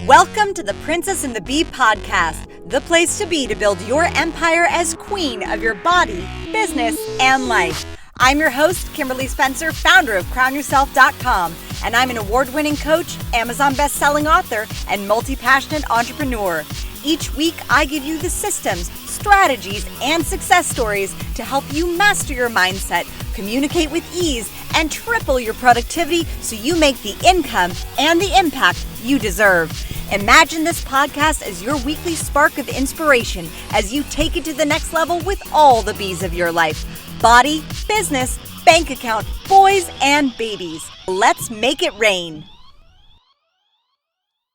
Welcome to the Princess and the Bee podcast, the place to be to build your empire as queen of your body, business, and life. I'm your host, Kimberly Spencer, founder of crownyourself.com, and I'm an award-winning coach, Amazon best-selling author, and multi-passionate entrepreneur. Each week, I give you the systems, strategies, and success stories to help you master your mindset, communicate with ease, and triple your productivity so you make the income and the impact you deserve. Imagine this podcast as your weekly spark of inspiration as you take it to the next level with all the bees of your life. Body, business, bank account, boys, and babies. Let's make it rain.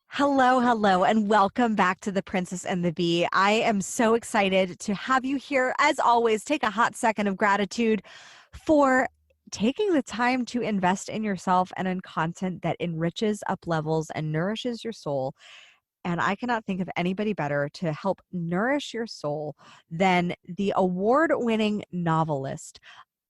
Hello, and welcome back to The Princess and the Bee. I am so excited to have you here. As always, take a hot second of gratitude for taking the time to invest in yourself and in content that enriches, uplevels, and nourishes your soul. And I cannot think of anybody better to help nourish your soul than the award-winning novelist,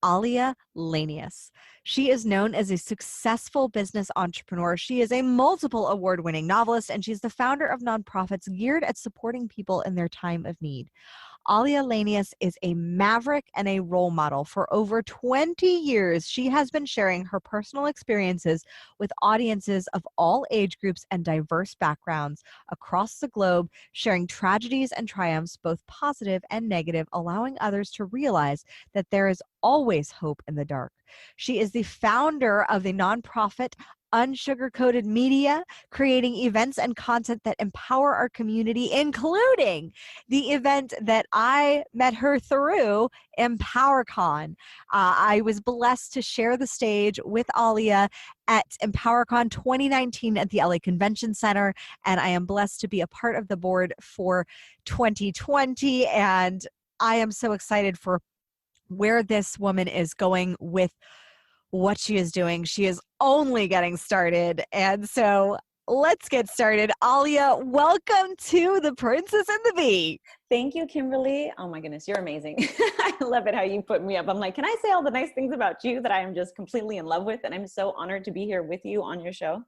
Aalia Lanius. She is known as a successful business entrepreneur. She is a multiple award-winning novelist, and she's the founder of nonprofits geared at supporting people in their time of need. Aalia Lanius is a maverick and a role model. For over 20 years, she has been sharing her personal experiences with audiences of all age groups and diverse backgrounds across the globe, sharing tragedies and triumphs, both positive and negative, allowing others to realize that there is always hope in the dark. She is the founder of the nonprofit Unsugarcoated Media, creating events and content that empower our community, including the event that I met her through, EmpowerCon. I was blessed to share the stage with Aalia at EmpowerCon 2019 at the LA Convention Center, and I am blessed to be a part of the board for 2020, and I am so excited for where this woman is going with what she is doing. She is only getting started. And so let's get started. Aalia, welcome to The Princess and the Bee. Thank you, Kimberly. Oh my goodness, you're amazing. I love it how you put me up. I'm like, can I say all the nice things about you that I am just completely in love with? And I'm so honored to be here with you on your show.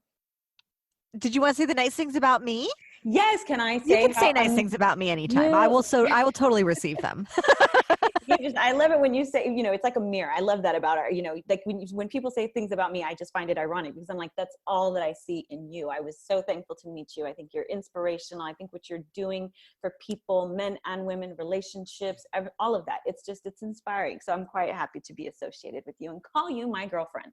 Did you want to say the nice things about me? Yes, can I say? You can say nice things about me anytime. I will totally receive them. I love it when you say, it's like a mirror. I love that about her. Like when people say things about me, I just find it ironic because I'm like, that's all that I see in you. I was so thankful to meet you. I think you're inspirational. I think what you're doing for people, men and women, relationships, all of that. It's inspiring. So I'm quite happy to be associated with you and call you my girlfriend.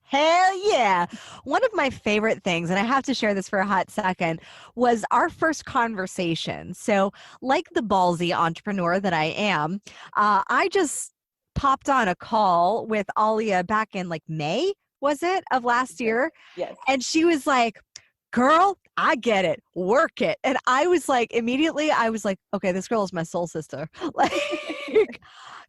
Hell yeah. One of my favorite things, and I have to share this for a hot second, was our first conversation. So like the ballsy entrepreneur that I am, I just popped on a call with Aalia back in like May, was it, of last year? Yes. And she was like, girl, I get it. Work it. And I was like, immediately, I was like, okay, this girl is my soul sister. Like,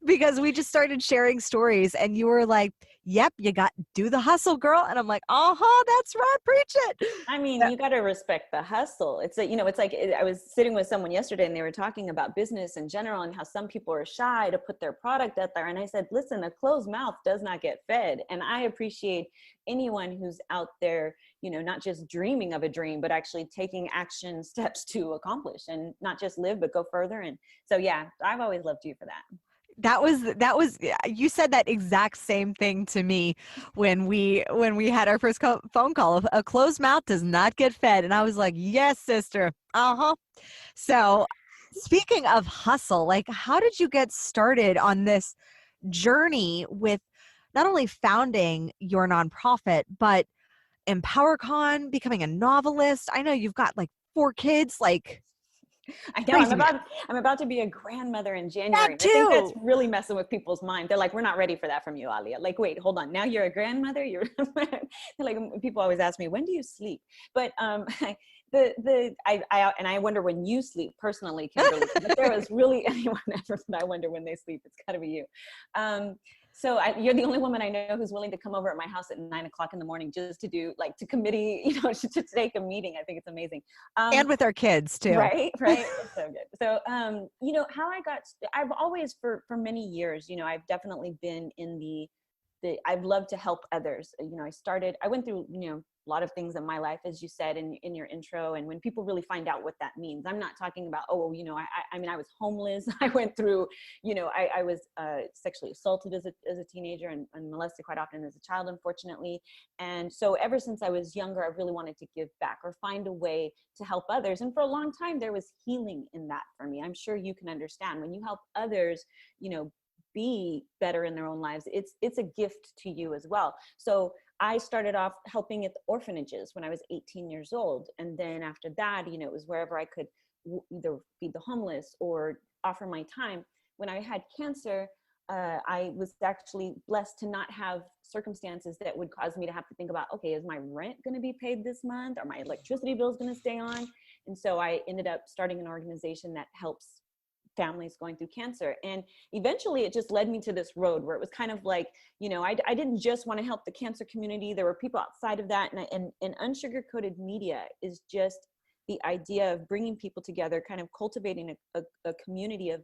because we just started sharing stories and you were like, yep, you got do the hustle, girl. And I'm like, that's right. Preach it. I mean, you got to respect the hustle. It's like I was sitting with someone yesterday and they were talking about business in general and how some people are shy to put their product out there. And I said, listen, a closed mouth does not get fed. And I appreciate anyone who's out there, not just dreaming of a dream, but actually taking action steps to accomplish and not just live, but go further. And so, yeah, I've always loved you for that. That was you said that exact same thing to me when we had our first phone call. A closed mouth does not get fed. And I was like, yes, sister. So speaking of hustle, like how did you get started on this journey with not only founding your nonprofit, but EmpowerCon, becoming a novelist? I know you've got like 4 kids, like I know I'm about to be a grandmother in January. That too. I think that's really messing with people's mind. They're like, we're not ready for that from you, Aalia. Like, wait, hold on. Now you're a grandmother. You're like, people always ask me, when do you sleep? But I wonder when you sleep personally, Kimberly. If there was really anyone ever that I wonder when they sleep, it's got to be you. So you're the only woman I know who's willing to come over at my house at 9 o'clock in the morning just to do like to committee, to take a meeting. I think it's amazing. And with our kids too. Right. It's so good. So, how I've always for many years, I've definitely been in the I've loved to help others. I went through, a lot of things in my life, as you said in your intro. And when people really find out what that means, I'm not talking about, I mean, I was homeless. I went through, I was sexually assaulted as a teenager and molested quite often as a child, unfortunately. And so ever since I was younger, I really wanted to give back or find a way to help others. And for a long time, there was healing in that for me. I'm sure you can understand when you help others, be better in their own lives, it's a gift to you as well. So I started off helping at the orphanages when I was 18 years old. And then after that, it was wherever I could either feed the homeless or offer my time. When I had cancer, I was actually blessed to not have circumstances that would cause me to have to think about, okay, is my rent going to be paid this month? Are my electricity bills going to stay on? And so I ended up starting an organization that helps families going through cancer. And eventually it just led me to this road where it was kind of like, I didn't just want to help the cancer community. There were people outside of that. And Unsugarcoated media is just the idea of bringing people together, kind of cultivating a community of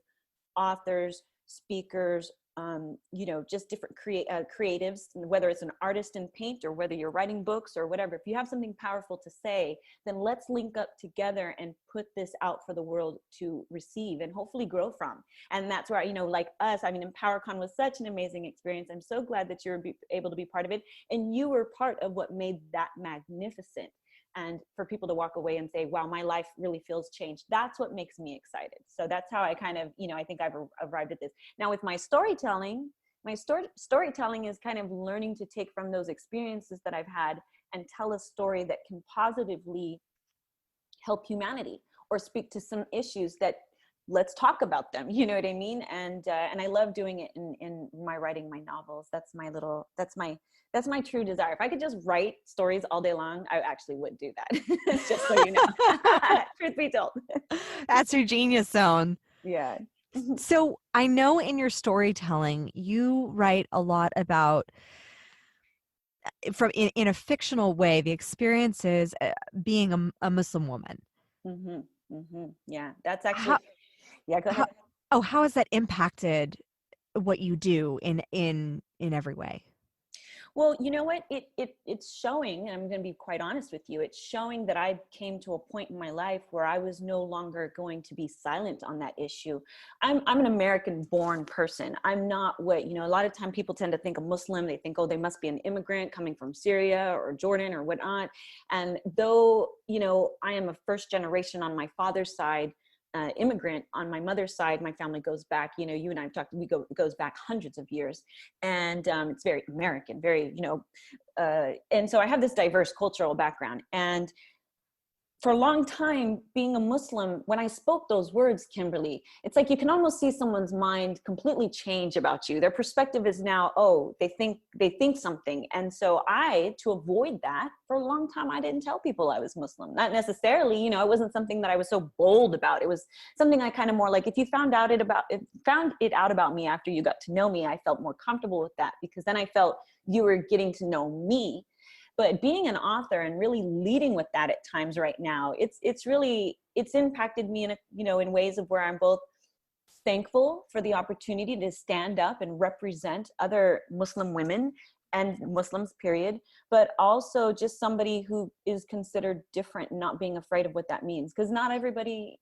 authors, speakers, just different creatives, whether it's an artist in paint or whether you're writing books or whatever. If you have something powerful to say, then let's link up together and put this out for the world to receive and hopefully grow from. And that's where, like us, I mean, EmpowerCon was such an amazing experience. I'm so glad that you're able to be part of it. And you were part of what made that magnificent. And for people to walk away and say, wow, my life really feels changed. That's what makes me excited. So that's how I kind of, I think I've arrived at this. Now with my storytelling, storytelling is kind of learning to take from those experiences that I've had and tell a story that can positively help humanity or speak to some issues that let's talk about them. You know what I mean? And I love doing it in my writing my novels. That's my true desire. If I could just write stories all day long, I actually would do that. Just so you know. Truth be told. That's your genius zone. Yeah. So I know in your storytelling, you write a lot about in a fictional way, the experiences being a Muslim woman. Mm-hmm. Mm-hmm. Yeah, that's actually, yeah, go ahead. How has that impacted what you do in every way? Well, you know what? It's showing, and I'm going to be quite honest with you, it's showing that I came to a point in my life where I was no longer going to be silent on that issue. I'm an American-born person. I'm not what, a lot of time people tend to think a Muslim, they think, oh, they must be an immigrant coming from Syria or Jordan or whatnot. And though, I am a first generation on my father's side, immigrant on my mother's side, my family goes back, you and I've talked, it goes back hundreds of years. And it's very American, very, and so I have this diverse cultural background. And for a long time, being a Muslim, when I spoke those words, Kimberly, it's like you can almost see someone's mind completely change about you. Their perspective is now, oh, they think something. And so to avoid that, for a long time, I didn't tell people I was Muslim. Not necessarily, it wasn't something that I was so bold about. It was something I kind of more like, if you found it out about me after you got to know me, I felt more comfortable with that because then I felt you were getting to know me. But being an author and really leading with that at times right now, it's impacted me in ways of where I'm both thankful for the opportunity to stand up and represent other Muslim women and Muslims, period, but also just somebody who is considered different and not being afraid of what that means. Because not everybody,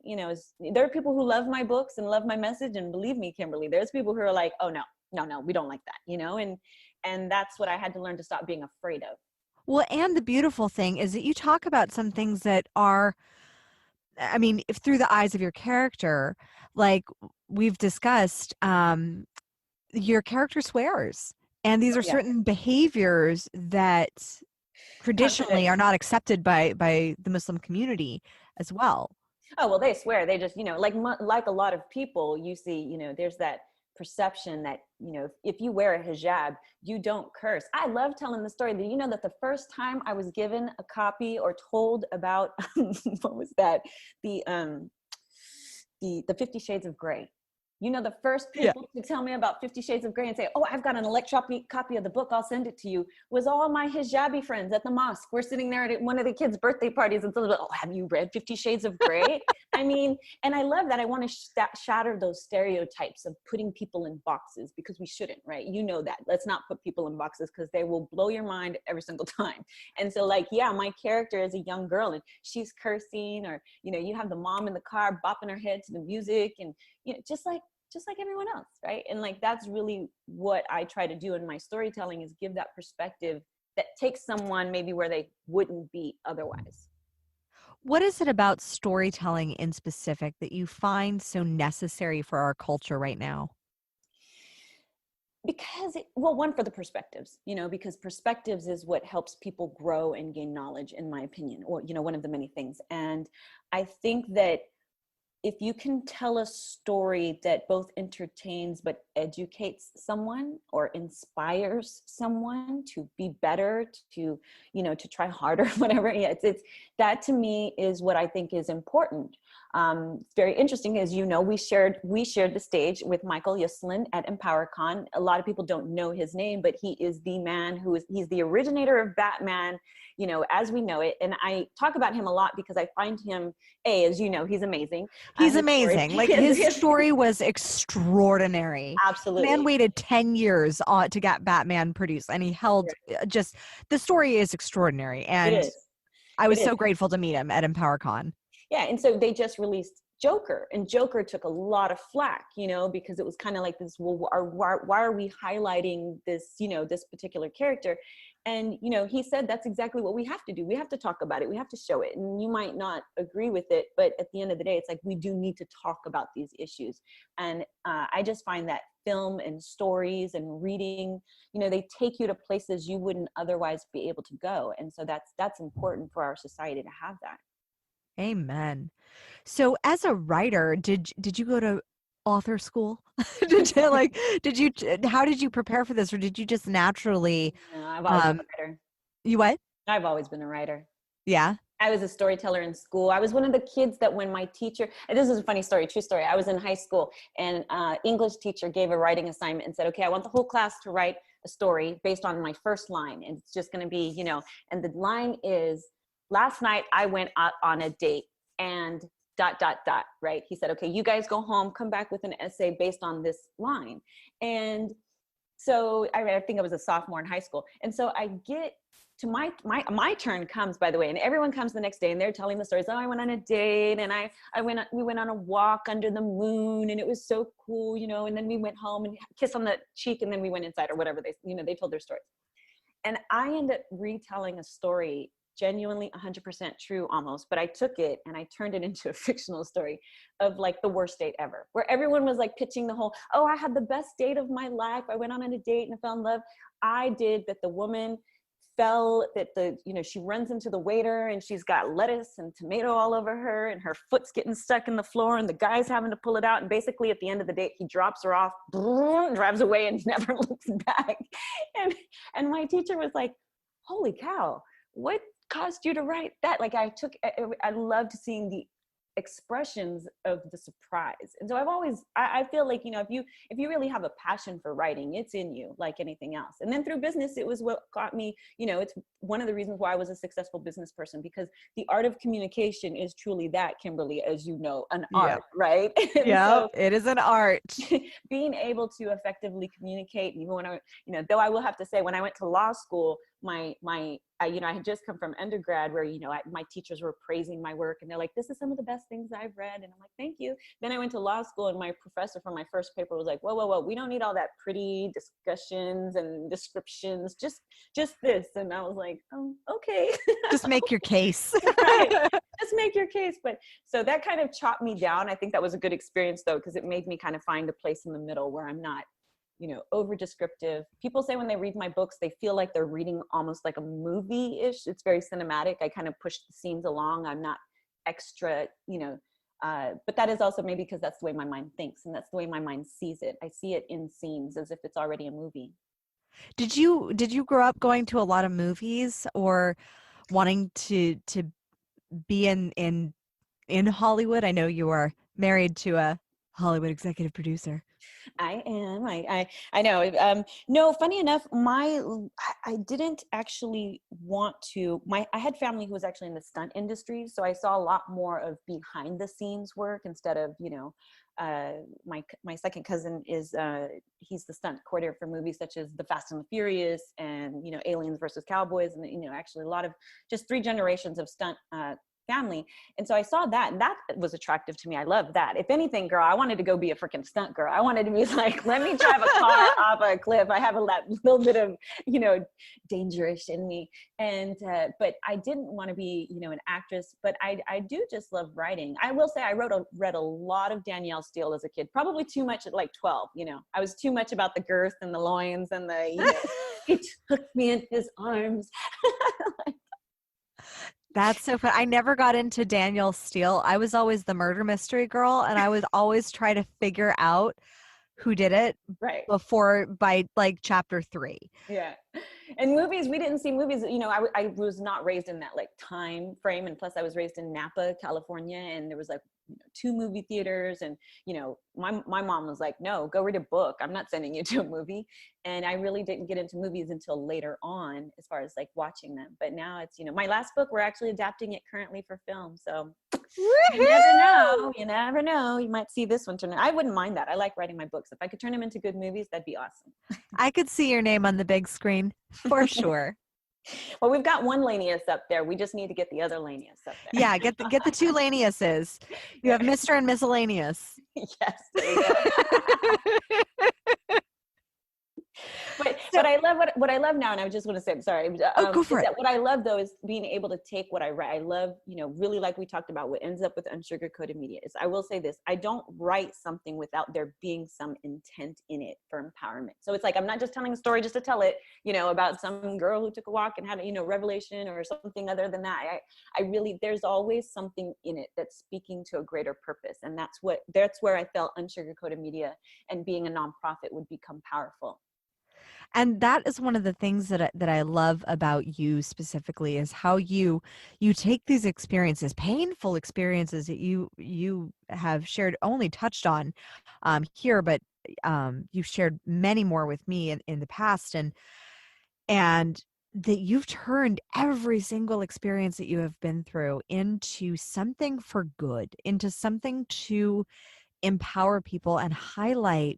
there are people who love my books and love my message. And believe me, Kimberly, there's people who are like, oh, no, we don't like that, and that's what I had to learn to stop being afraid of. Well, and the beautiful thing is that you talk about some things that are, I mean, if through the eyes of your character, like we've discussed, your character swears. And these are certain behaviors that traditionally are not accepted by the Muslim community as well. Oh, well, they swear. They just, like a lot of people, you see, there's that perception that, if you wear a hijab, you don't curse. I love telling the story that, that the first time I was given a copy or told about, what was that? The 50 Shades of Grey. The first Yeah. people to tell me about 50 Shades of Grey and say, oh, I've got an electronic copy of the book, I'll send it to you, was all my hijabi friends at the mosque. We're sitting there at one of the kids' birthday parties and someone's like, oh, have you read 50 Shades of Grey? I mean, and I love that. I want to shatter those stereotypes of putting people in boxes, because we shouldn't, right? That. Let's not put people in boxes, because they will blow your mind every single time. And so like, yeah, my character is a young girl and she's cursing, or, you have the mom in the car bopping her head to the music, and, just like everyone else, right? And like, that's really what I try to do in my storytelling, is give that perspective that takes someone maybe where they wouldn't be otherwise. What is it about storytelling in specific that you find so necessary for our culture right now? Because one, for the perspectives, because perspectives is what helps people grow and gain knowledge, in my opinion, or, one of the many things. And I think that if you can tell a story that both entertains but educates someone, or inspires someone to be better, to to try harder, whatever, yeah, it's that, to me, is what I think is important. It's very interesting, as we shared the stage with Michael Yuslin at EmpowerCon. A lot of people don't know his name, but he is the man he's the originator of Batman, as we know it. And I talk about him a lot because I find him, as he's amazing. He's His story- amazing. Like, his story was extraordinary. Absolutely. Man waited 10 years to get Batman produced, and he held just, the story is extraordinary. It And is. I was It so is. grateful to meet him at EmpowerCon. Yeah, and so they just released Joker, and Joker took a lot of flack, because it was kind of like this, well, why are we highlighting this, this particular character? And, he said that's exactly what we have to do. We have to talk about it. We have to show it. And you might not agree with it, but at the end of the day, it's like, we do need to talk about these issues. And I just find that film and stories and reading, they take you to places you wouldn't otherwise be able to go. And so that's important for our society to have that. Amen. So as a writer, did you go to author school? How did you prepare for this, or did you just naturally, No, I've always been um, a writer. you what? I've always been a writer. Yeah. I was a storyteller in school. I was one of the kids that when my teacher, and this is a funny story, true story. I was in high school, and English teacher gave a writing assignment and said, okay, I want the whole class to write a story based on my first line. And it's just going to be, and the line is, last night I went out on a date and ... right? He said, okay, you guys go home, come back with an essay based on this line. And so I think I was a sophomore in high school. And so I get to my turn comes, by the way, and everyone comes the next day and they're telling the stories. Oh, I went on a date, and we went on a walk under the moon, and it was so cool, and then we went home and kiss on the cheek, and then we went inside, or whatever they told their stories. And I ended up retelling a story, genuinely 100% true almost, but I took it and I turned it into a fictional story of like the worst date ever, where everyone was like pitching the whole, oh, I had the best date of my life, I went on a date and I fell in love. I did that. The woman fell, that she runs into the waiter and she's got lettuce and tomato all over her, and her foot's getting stuck in the floor, and the guy's having to pull it out, and basically at the end of the date he drops her off, drives away, and never looks back. And my teacher was like, holy cow, what caused you to write that? Like, I loved seeing the expressions of the surprise. And so I feel like, if you really have a passion for writing, it's in you like anything else. And then through business, it was what got me, it's one of the reasons why I was a successful business person, because the art of communication is truly that, Kimberly, as you know, an art, right? Yeah, so, it is an art. being able to effectively communicate, even when though I will have to say, when I went to law school, I had just come from undergrad where, my teachers were praising my work, and they're like, this is some of the best things I've read. And I'm like, thank you. Then I went to law school, and my professor for my first paper was like, whoa, we don't need all that pretty discussions and descriptions, just this. And I was like, oh, okay. Just make your case. Right. Just make your case. But so that kind of chopped me down. I think that was a good experience though, because it made me kind of find a place in the middle where I'm not, over descriptive. People say when they read my books, they feel like they're reading almost like a movie-ish. It's very cinematic. I kind of push the scenes along. I'm not extra, but that is also maybe because that's the way my mind thinks, and that's the way my mind sees it. I see it in scenes as if it's already a movie. Did you grow up going to a lot of movies, or wanting to be in Hollywood? I know you are married to a Hollywood executive producer. I am. I know. No, funny enough, I didn't actually want to. I had family who was actually in the stunt industry, so I saw a lot more of behind the scenes work instead of, my second cousin is he's the stunt coordinator for movies such as The Fast and the Furious and Aliens versus Cowboys, and actually a lot of just three generations of stunt family. And so I saw that, and that was attractive to me. I love that. If anything, girl, I wanted to go be a freaking stunt girl. I wanted to be like, let me drive a car off a cliff. I have a little bit of, dangerous in me. And, but I didn't want to be, an actress, but I do just love writing. I will say I read a lot of Danielle Steele as a kid, probably too much at like 12, I was too much about the girth and the loins and the, he took me in his arms. That's so fun. I never got into Danielle Steele. I was always the murder mystery girl, and I would always try to figure out who did it right by like chapter 3. Yeah. And movies, we didn't see movies, I was not raised in that like time frame. And plus I was raised in Napa, California, and there was like 2 movie theaters. And, my mom was like, no, go read a book. I'm not sending you to a movie. And I really didn't get into movies until later on, as far as like watching them. But now it's, my last book, we're actually adapting it currently for film. So you never know. You never know. You might see this one turn. I wouldn't mind that. I like writing my books. If I could turn them into good movies, that'd be awesome. I could see your name on the big screen for sure. Well, we've got one Lanius up there. We just need to get the other Lanius up there. Yeah, get the 2 Laniuses. You have Mr. and Miscellaneous. Yes. There you go. But I love what I love now, and I just want to say, I'm sorry. Go for it. What I love though is being able to take what I write. I love, really like we talked about, what ends up with Unsugarcoated Media is, I will say this, I don't write something without there being some intent in it for empowerment. So it's like, I'm not just telling a story just to tell it, about some girl who took a walk and had a, revelation or something other than that. I really, there's always something in it that's speaking to a greater purpose. And that's where I felt Unsugarcoated Media and being a nonprofit would become powerful. And that is one of the things that I love about you specifically, is how you take these experiences, painful experiences that you have shared, only touched on here, but you've shared many more with me in the past, and that you've turned every single experience that you have been through into something for good, into something to empower people and highlight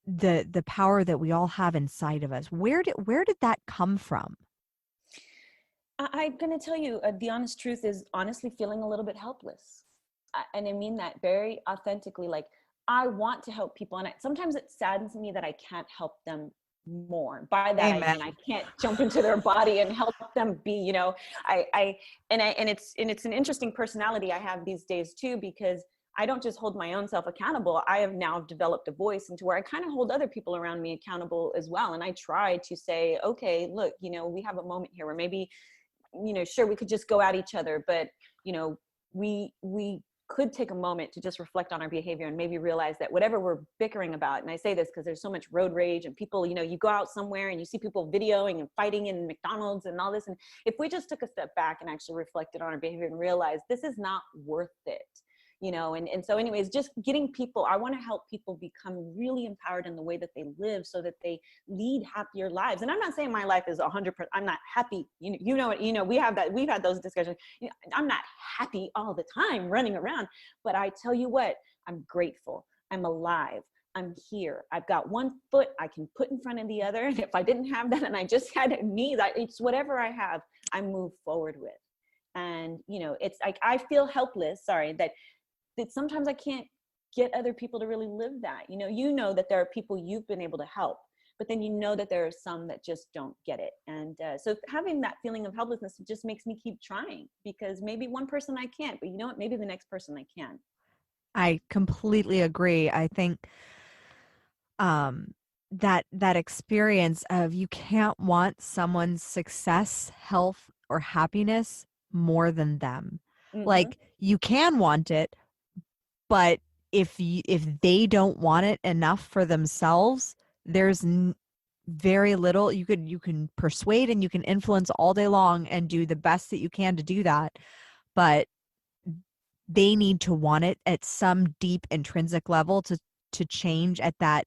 the power that we all have inside of us. Where did that come from? I'm going to tell you, the honest truth is honestly feeling a little bit helpless. And I mean that very authentically. Like, I want to help people. And sometimes it saddens me that I can't help them more. By that, Amen. I mean, I can't jump into their body and help them be, it's an interesting personality I have these days too, because I don't just hold my own self accountable. I have now developed a voice into where I kind of hold other people around me accountable as well. And I try to say, okay, look, we have a moment here where maybe, sure, we could just go at each other, but, we could take a moment to just reflect on our behavior and maybe realize that whatever we're bickering about, and I say this because there's so much road rage and people, you go out somewhere and you see people videoing and fighting in McDonald's and all this. And if we just took a step back and actually reflected on our behavior and realized this is not worth it, and so anyways, just getting people, I want to help people become really empowered in the way that they live so that they lead happier lives. And I'm not saying my life is 100%, I'm not happy. We have that, we've had those discussions. I'm not happy all the time running around, but I tell you what, I'm grateful. I'm alive. I'm here. I've got one foot I can put in front of the other. And if I didn't have that and I just had knees, it's whatever I have, I move forward with. And, it's like, I feel helpless, that sometimes I can't get other people to really live that. That there are people you've been able to help, but then that there are some that just don't get it. And so having that feeling of helplessness just makes me keep trying, because maybe one person I can't, but maybe the next person I can. I completely agree. I think that experience of, you can't want someone's success, health, or happiness more than them. Mm-hmm. Like, you can want it, but if they don't want it enough for themselves, there's very little you can persuade and you can influence all day long and do the best that you can to do that, but they need to want it at some deep intrinsic level to change at that,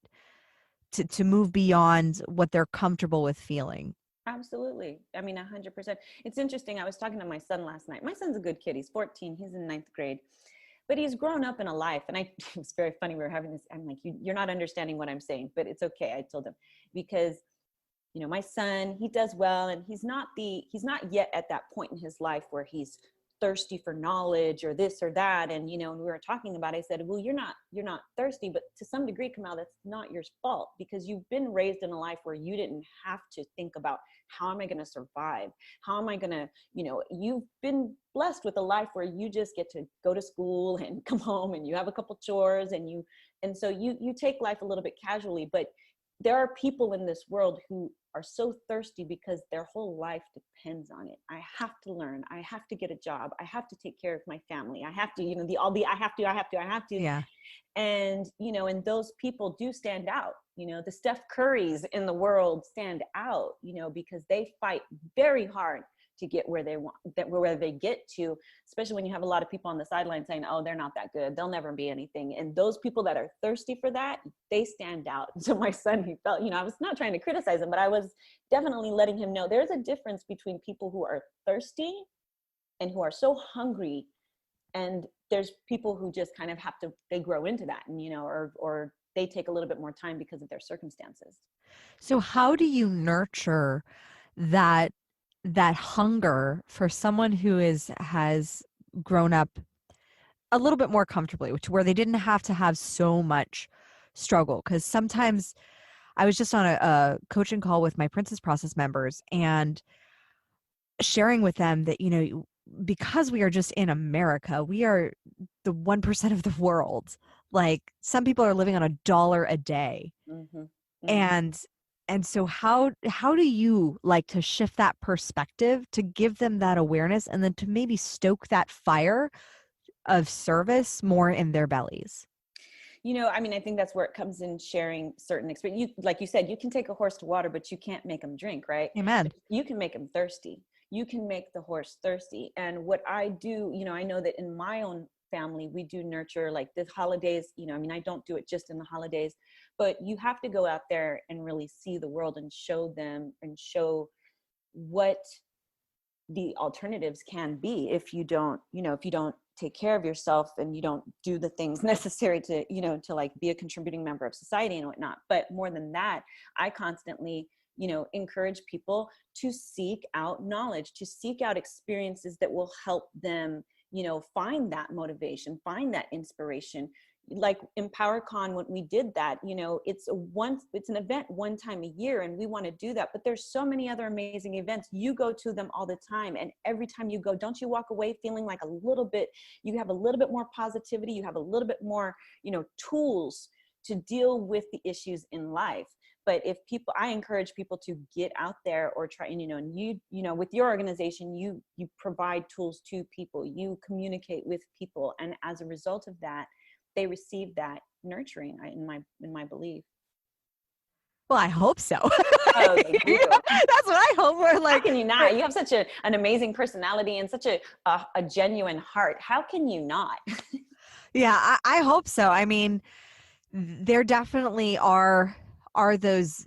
to move beyond what they're comfortable with feeling. Absolutely. I mean, 100%. It's interesting. I was talking to my son last night. My son's a good kid. He's 14. He's in ninth grade, but he's grown up in a life. And it was very funny. We were having this, I'm like, you're not understanding what I'm saying, but it's okay. I told him, because my son, he does well, and he's not yet at that point in his life where he's thirsty for knowledge or this or that. And, when we were talking about it, I said, well, you're not thirsty, but to some degree, Kamal, that's not your fault, because you've been raised in a life where you didn't have to think about, how am I going to survive? How am I going to, you've been blessed with a life where you just get to go to school and come home and you have a couple chores, and so you take life a little bit casually. But there are people in this world who are so thirsty because their whole life depends on it. I have to learn. I have to get a job. I have to take care of my family. I have to, I have to. Yeah. And, and those people do stand out. The Steph Currys in the world stand out, because they fight very hard to get where they want, where they get to, especially when you have a lot of people on the sideline saying, oh, they're not that good, they'll never be anything. And those people that are thirsty for that, they stand out. So my son, he felt, I was not trying to criticize him, but I was definitely letting him know there's a difference between people who are thirsty and who are so hungry. And there's people who just kind of they grow into that, and, or they take a little bit more time because of their circumstances. So how do you nurture that hunger for someone who has grown up a little bit more comfortably, to where they didn't have to have so much struggle? Because sometimes I was just on a coaching call with my Princess Process members, and sharing with them that, because we are just in America, we are the 1% of the world. Like, some people are living on $1 a day. Mm-hmm. Mm-hmm. And so how do you like to shift that perspective to give them that awareness, and then to maybe stoke that fire of service more in their bellies? I think that's where it comes in, sharing certain experience. Like you said, you can take a horse to water, but you can't make them drink, right? Amen. You can make them thirsty. You can make the horse thirsty. And what I do, I know that in my own family, we do nurture, like, the holidays, I don't do it just in the holidays, but you have to go out there and really see the world and show them, and show what the alternatives can be if you don't take care of yourself, and you don't do the things necessary to, to like be a contributing member of society and whatnot. But more than that, I constantly, encourage people to seek out knowledge, to seek out experiences that will help them, find that motivation, find that inspiration. Like EmpowerCon, when we did that, it's an event one time a year, and we want to do that. But there's so many other amazing events. You go to them all the time, and every time you go, don't you walk away feeling like you have a little bit more positivity, you have a little bit more, tools to deal with the issues in life. But I encourage people to get out there, or try, and with your organization, you provide tools to people, you communicate with people, and as a result of that, they receive that nurturing, in my belief. Well, I hope so. Oh, they do. That's what I hope. We're like, how can you not? You have such an amazing personality and such a genuine heart. How can you not? Yeah, I hope so. I mean, there definitely are those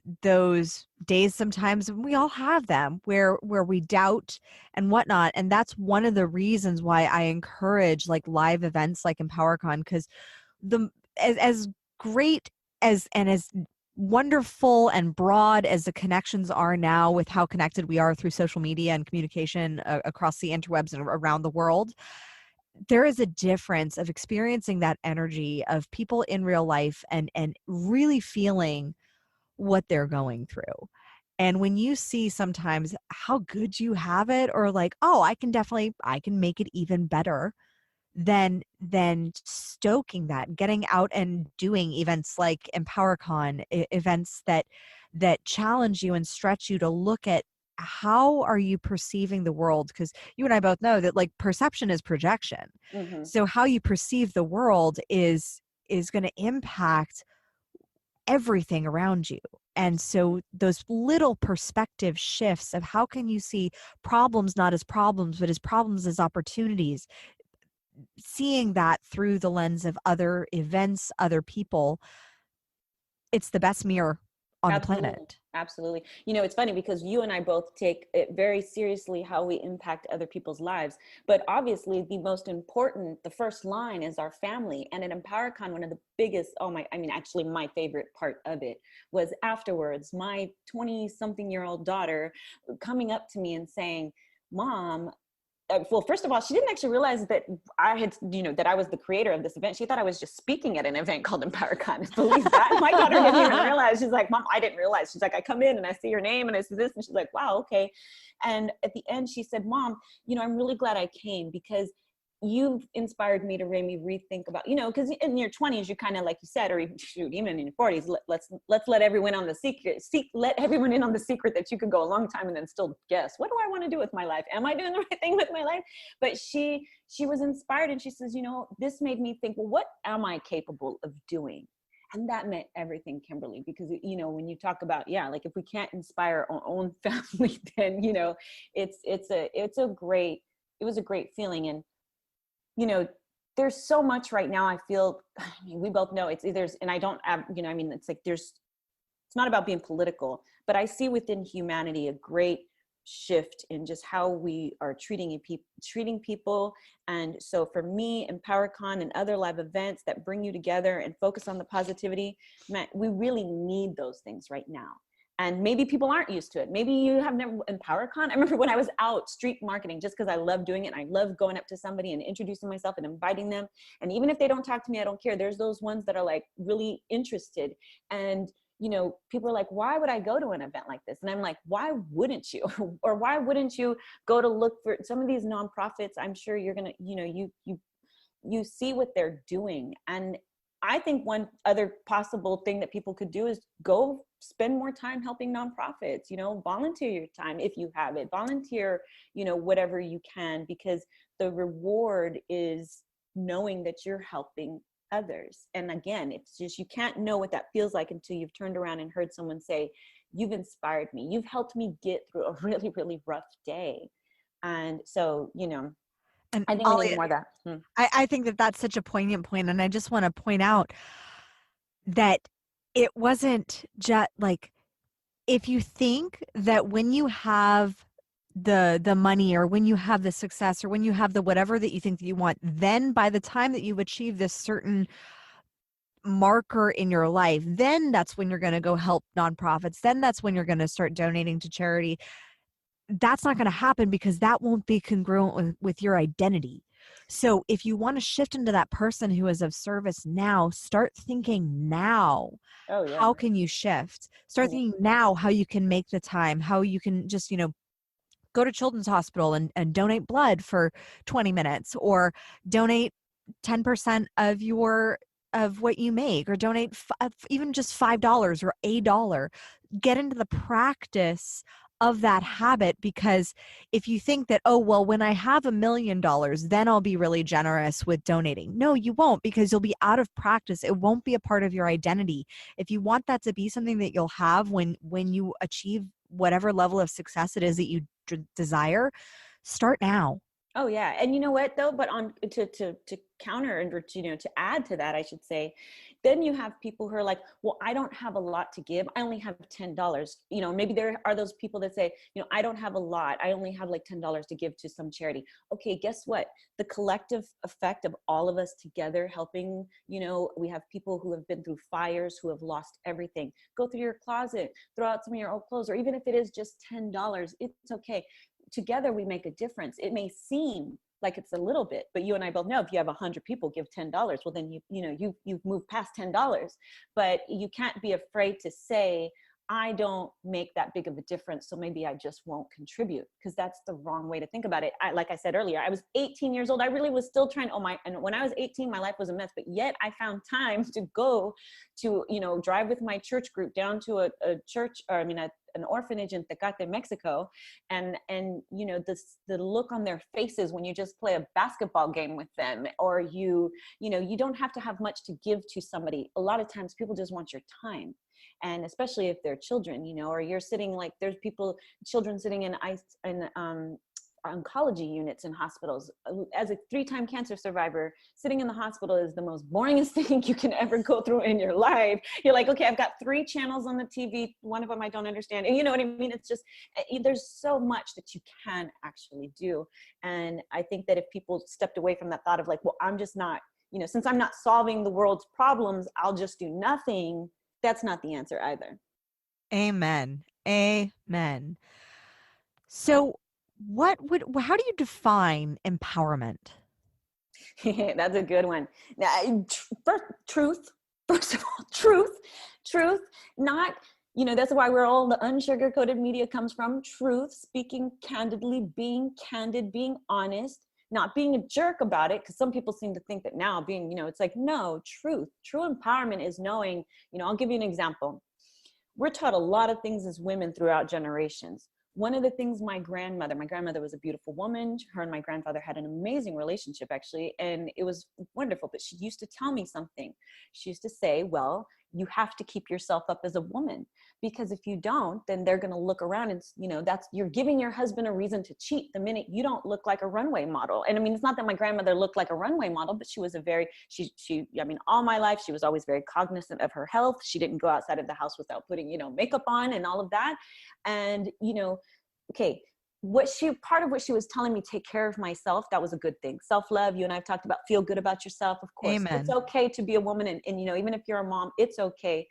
days sometimes, and we all have them, where we doubt and whatnot. And that's one of the reasons why I encourage like live events like EmpowerCon, because as great as wonderful and broad as the connections are now, with how connected we are through social media and communication across the interwebs and around the world, there is a difference of experiencing that energy of people in real life, and really feeling what they're going through. And when you see sometimes how good you have it, or like, oh, I can make it even better, then stoking that, getting out and doing events like EmpowerCon, events that challenge you and stretch you to look at how are you perceiving the world, because you and I both know that like perception is projection. Mm-hmm. So how you perceive the world is going to impact everything around you. And so those little perspective shifts of how can you see problems not as problems, but as problems, as opportunities, seeing that through the lens of other events, other people, it's the best mirror on the Absolutely. planet. Absolutely. You know, it's funny because you and I both take it very seriously how we impact other people's lives. But obviously, the most important, the first line is our family. And at EmpowerCon, one of the biggest, actually, my favorite part of it was afterwards, my 20-something-year-old daughter coming up to me and saying, Mom, well, first of all, she didn't actually realize that I had, that I was the creator of this event. She thought I was just speaking at an event called EmpowerCon. Believe that? My daughter didn't even realize. She's like, Mom, I didn't realize. She's like, I come in and I see your name and I see this. And she's like, wow, okay. And at the end, she said, Mom, I'm really glad I came because you've inspired me to really rethink about, because in your 20s, you kind of, like you said, or even in your 40s, let's let everyone on the secret, let everyone in on the secret that you could go a long time and then still guess, what do I want to do with my life? Am I doing the right thing with my life? But she was inspired and she says, this made me think, well, what am I capable of doing? And that meant everything, Kimberly, because, when you talk about, like if we can't inspire our own family, then, it was a great feeling. And, there's so much right now. I feel, we both know and I don't have, it's like, it's not about being political, but I see within humanity a great shift in just how we are treating people. And so for me, EmpowerCon and other live events that bring you together and focus on the positivity, man, we really need those things right now. And maybe people aren't used to it. Maybe you have never EmpowerCon. I remember when I was out street marketing, just because I love doing it. And I love going up to somebody and introducing myself and inviting them. And even if they don't talk to me, I don't care. There's those ones that are like really interested. And, people are like, why would I go to an event like this? And I'm like, why wouldn't you? Or why wouldn't you go to look for some of these nonprofits? I'm sure you're going to, you see what they're doing. And I think one other possible thing that people could do is go spend more time helping nonprofits, volunteer your time if you have it, volunteer, whatever you can, because the reward is knowing that you're helping others. And again, it's just, you can't know what that feels like until you've turned around and heard someone say, you've inspired me, you've helped me get through a really, really rough day. And so, And I think we need more of that. I think that that's such a poignant point. And I just want to point out that it wasn't just like, if you think that when you have the money, or when you have the success, or when you have the whatever that you think that you want, then by the time that you've achieved this certain marker in your life, then that's when you're going to go help nonprofits, then that's when you're going to start donating to charity. That's not going to happen, because that won't be congruent with your identity. So if you want to shift into that person who is of service now, start thinking now. Oh yeah. How can you shift? Start thinking now how you can make the time, how you can just, go to Children's Hospital and donate blood for 20 minutes, or donate 10% of what you make, or donate even just $5 or $1. Get into the practice of that habit, because if you think that, oh, well, when I have $1 million, then I'll be really generous with donating. No, you won't, because you'll be out of practice. It won't be a part of your identity. If you want that to be something that you'll have when you achieve whatever level of success it is that you desire, start now. Oh yeah. And you know what though, but on to counter and, to add to that, I should say, then you have people who are like, well, I don't have a lot to give. I only have $10. Maybe there are those people that say, I don't have a lot. I only have like $10 to give to some charity. Okay, guess what? The collective effect of all of us together helping, we have people who have been through fires, who have lost everything. Go through your closet, throw out some of your old clothes, or even if it is just $10, it's okay. Together we make a difference. It may seem like it's a little bit, but you and I both know if you have 100 people give $10, well then you've moved past $10. But you can't be afraid to say, I don't make that big of a difference, so maybe I just won't contribute, because that's the wrong way to think about it. Like I said earlier, I was 18 years old. I really was still trying, and when I was 18, my life was a mess, but yet I found time to go to, drive with my church group down to a church, or an orphanage in Tecate, Mexico. And the look on their faces when you just play a basketball game with them, or you don't have to have much to give to somebody. A lot of times people just want your time. And especially if they're children, or you're sitting, like there's children sitting in oncology units in hospitals. As a 3-time cancer survivor, sitting in the hospital is the most boringest thing you can ever go through in your life. You're like, okay, I've got 3 channels on the TV. One of them I don't understand. And you know what I mean? It's just, there's so much that you can actually do. And I think that if people stepped away from that thought of like, well, I'm just not, since I'm not solving the world's problems, I'll just do nothing. That's not the answer either. Amen. Amen. So how do you define empowerment? That's a good one. Now, truth, first of all, truth, not, that's why we're all the unsugarcoated media comes from. Truth, speaking candidly, being candid, being honest, not being a jerk about it. Because some people seem to think that now being, it's like, no, truth. True empowerment is knowing, I'll give you an example. We're taught a lot of things as women throughout generations. One of the things my grandmother was a beautiful woman. Her and my grandfather had an amazing relationship, actually, and it was wonderful. But she used to tell me something. She used to say, well, you have to keep yourself up as a woman, because if you don't, then they're going to look around and, you're giving your husband a reason to cheat the minute you don't look like a runway model. And I mean, it's not that my grandmother looked like a runway model, but she was all my life, she was always very cognizant of her health. She didn't go outside of the house without putting, makeup on and all of that. And, okay, part of what she was telling me, take care of myself, that was a good thing. Self-love, you and I've talked about, feel good about yourself. Of course, Amen. It's okay to be a woman. And, even if you're a mom, it's okay.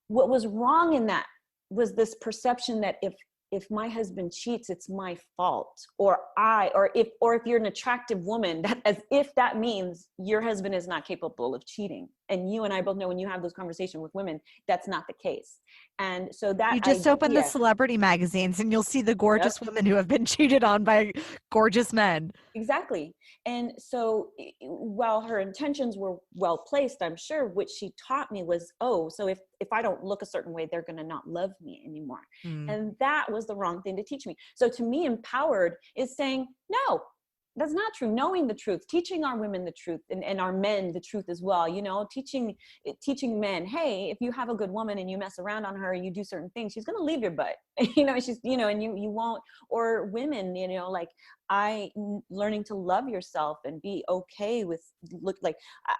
What was wrong in that was this perception that if my husband cheats, it's my fault, or if you're an attractive woman, that as if that means your husband is not capable of cheating. And you and I both know when you have those conversations with women, that's not the case. And so that you just open the celebrity magazines and you'll see the gorgeous women who have been cheated on by gorgeous men. Exactly. And so while her intentions were well placed, I'm sure what she taught me was, so if I don't look a certain way, they're going to not love me anymore. And that was the wrong thing to teach me. So to me, empowered is saying, no, that's not true. Knowing the truth, teaching our women the truth, and our men the truth as well. Teaching men, hey, if you have a good woman and you mess around on her and you do certain things, she's going to leave your butt. She's, and you won't. Or women, learning to love yourself and be okay with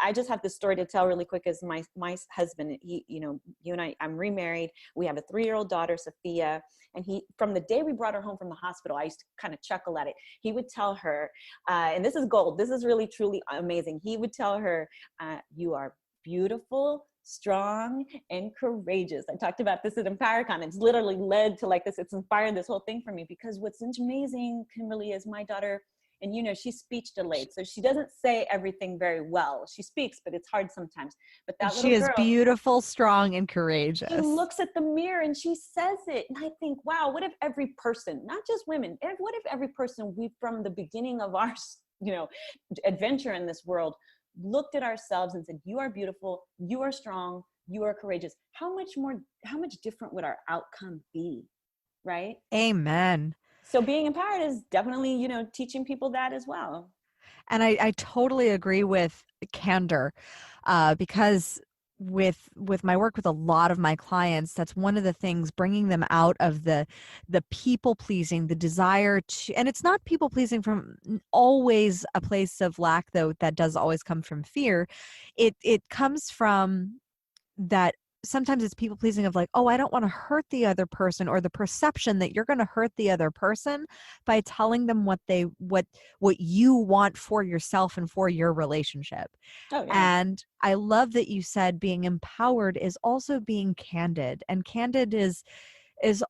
I just have this story to tell really quick. As my husband, he, you and I'm remarried. We have a 3-year-old daughter, Sophia, and from the day we brought her home from the hospital, I used to kind of chuckle at it. He would tell her, and this is gold. This is really, truly amazing. He would tell her, you are beautiful, strong, and courageous. I talked about this at EmpowerCon. It's literally led to this. It's inspired this whole thing for me, because what's amazing, Kimberly, is my daughter, and she's speech delayed, so she doesn't say everything very well. She speaks, but it's hard sometimes. But that little girl, she is beautiful, strong, and courageous. She looks at the mirror and she says it. And I think, wow, what if every person, not just women, what if every person, from the beginning of our, adventure in this world, looked at ourselves and said, you are beautiful, you are strong, you are courageous. How much different would our outcome be? Right? Amen. So being empowered is definitely, teaching people that as well. And I totally agree with candor, because with my work with a lot of my clients, that's one of the things, bringing them out of the people pleasing, the desire to, and it's not people pleasing from always a place of lack, though that does always come from fear. It comes from that. Sometimes it's people pleasing of I don't want to hurt the other person, or the perception that you're going to hurt the other person by telling them what you want for yourself and for your relationship. Oh, yeah. And I love that you said being empowered is also being candid, and candid is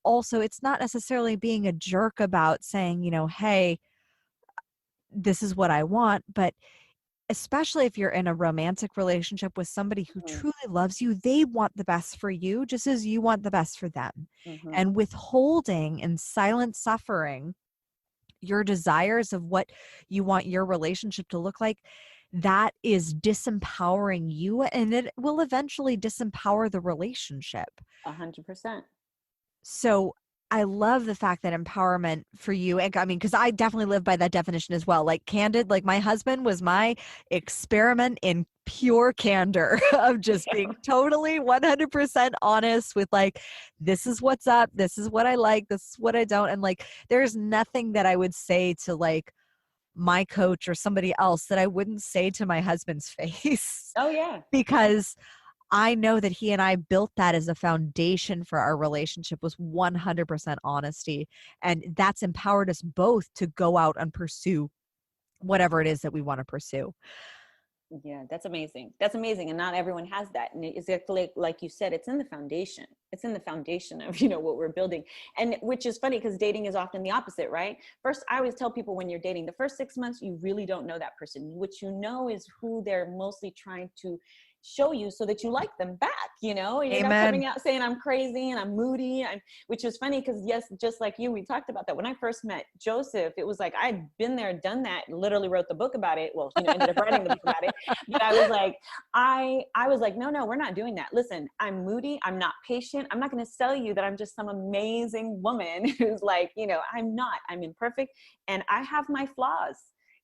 also, it's not necessarily being a jerk about saying, hey, this is what I want, but especially if you're in a romantic relationship with somebody who truly loves you, they want the best for you just as you want the best for them. And withholding and silent suffering your desires of what you want your relationship to look like, that is disempowering you, and it will eventually disempower the relationship. 100%. So I love the fact that empowerment for you, I mean, because I definitely live by that definition as well. Candid, my husband was my experiment in pure candor of just being totally 100% honest with like, this is what's up, this is what I like, this is what I don't. And like, there's nothing that I would say to like my coach or somebody else that I wouldn't say to my husband's face. Oh yeah. Because I know that he and I built that as a foundation for our relationship, was 100% honesty. And that's empowered us both to go out and pursue whatever it is that we want to pursue. Yeah, that's amazing. That's amazing. And not everyone has that. And it's exactly like you said, it's in the foundation. It's in the foundation of, what we're building. And which is funny because dating is often the opposite, right? First, I always tell people when you're dating, the first 6 months, you really don't know that person. What you know is who they're mostly trying to show you so that you like them back, and you're not coming out saying I'm crazy and I'm moody. Which was funny because yes, just like you, we talked about that. When I first met Joseph, it was like, I'd been there, done that, literally wrote the book about it. Well, ended up writing the book about it. But I was like, I was like, no, we're not doing that. Listen, I'm moody. I'm not patient. I'm not going to sell you that I'm just some amazing woman who's like, I'm not, I'm imperfect and I have my flaws,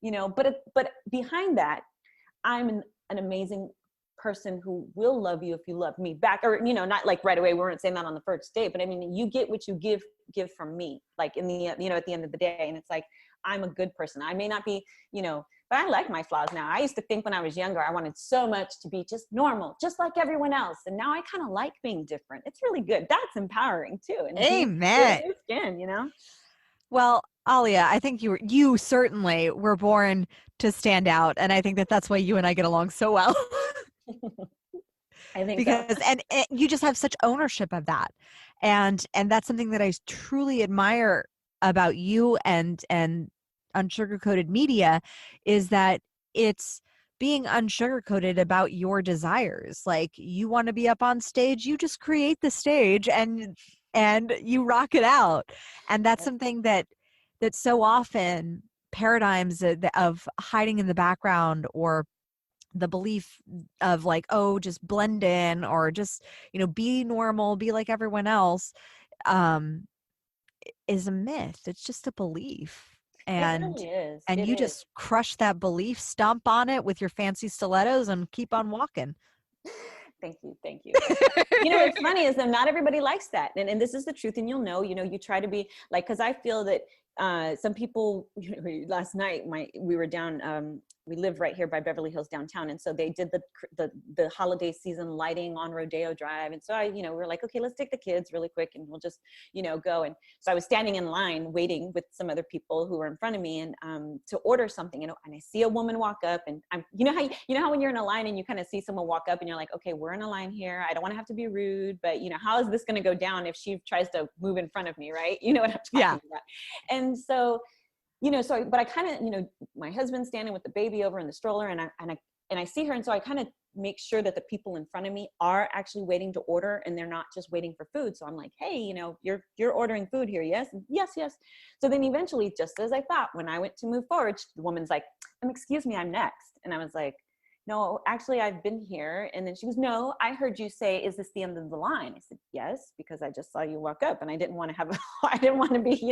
but behind that, I'm an amazing person who will love you if you love me back, or not like right away. We weren't saying that on the first date, but I mean, you get what you give from me, like in the at the end of the day. And it's like, I'm a good person. I may not be, but I like my flaws now. I used to think when I was younger, I wanted so much to be just normal, just like everyone else. And now I kind of like being different. It's really good. That's empowering too. And Amen. your skin, Well, Aalia, I think you certainly were born to stand out, and I think that that's why you and I get along so well. I think because so. and you just have such ownership of that, and that's something that I truly admire about you and Unsugarcoated Media, is that it's being unsugarcoated about your desires. Like, you want to be up on stage, you just create the stage and you rock it out. And that's something that so often paradigms of hiding in the background, or the belief of like, oh, just blend in, or just, be normal, be like everyone else, um, is a myth. It's just a belief. It And really is. and It you is. just crush that belief, stomp on it with your fancy stilettos and keep on walking. Thank you. Thank you. What's funny is that not everybody likes that. And this is the truth. And you try to be like, cause I feel that some people, last night, we were down, we live right here by Beverly Hills downtown. And so they did the holiday season lighting on Rodeo Drive. And so we were like, okay, let's take the kids really quick and we'll just, go. And so I was standing in line waiting with some other people who were in front of me and to order something, and I see a woman walk up, and I'm, how when you're in a line and you kind of see someone walk up and you're like, okay, we're in a line here. I don't want to have to be rude, but how is this going to go down if she tries to move in front of me? Right. You know what I'm talking about? And so, but I kind of, my husband's standing with the baby over in the stroller, and I see her. And so I kind of make sure that the people in front of me are actually waiting to order, and they're not just waiting for food. So I'm like, hey, you're ordering food here. Yes. Yes. Yes. So then eventually, just as I thought, when I went to move forward, the woman's like, excuse me, I'm next. And I was like, no, actually, I've been here. And then she goes, no, I heard you say, is this the end of the line? I said, yes, because I just saw you walk up, and I didn't want to I didn't want to be,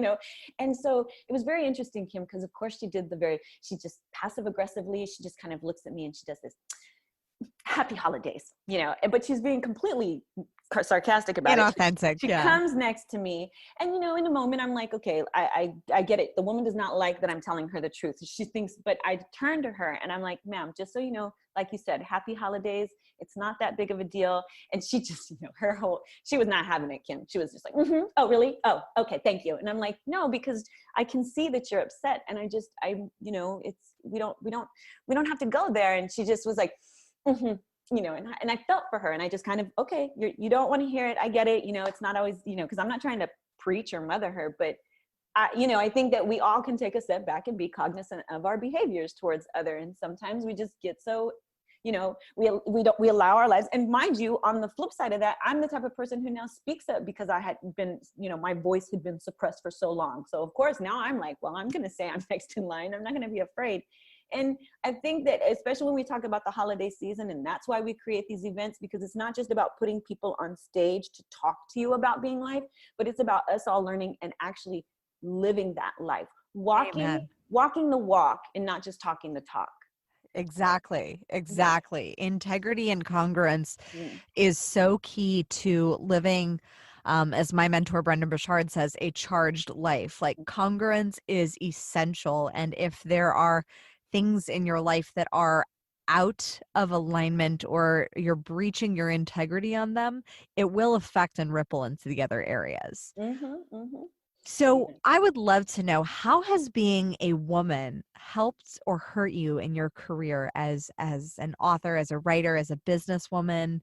And so it was very interesting, Kim, because of course she just passive aggressively, she just kind of looks at me and she does this, happy holidays, but she's being completely sarcastic about Inauthentic. She comes next to me, and in a moment I'm like, okay, I get it. The woman does not like that I'm telling her the truth. She thinks, but I turn to her and I'm like, ma'am, just so you know, like you said, happy holidays. It's not that big of a deal. And she just, she was not having it, Kim. She was just like, oh, really? Oh, okay, thank you. And I'm like, no, because I can see that you're upset, and it's we don't have to go there. And she just was like, and I felt for her, and I just kind of, okay, you don't want to hear it. I get it. It's not always, because I'm not trying to preach or mother her, but I think that we all can take a step back and be cognizant of our behaviors towards other. And sometimes we just get so, we allow our lives. And mind you, on the flip side of that, I'm the type of person who now speaks up because I had been, my voice had been suppressed for so long. So of course now I'm like, well, I'm going to say I'm next in line. I'm not going to be afraid. And I think that especially when we talk about the holiday season, and that's why we create these events, because it's not just about putting people on stage to talk to you about being life, but it's about us all learning and actually living that life, walking the walk and not just talking the talk. Exactly. Yeah. Exactly. Integrity and congruence Mm. is so key to living, as my mentor Brendan Burchard says, a charged life. Like congruence is essential. And if there are things in your life that are out of alignment or you're breaching your integrity on them, it will affect and ripple into the other areas. Mm-hmm, mm-hmm. So Yeah. I would love to know, how has being a woman helped or hurt you in your career as an author, as a writer, as a businesswoman?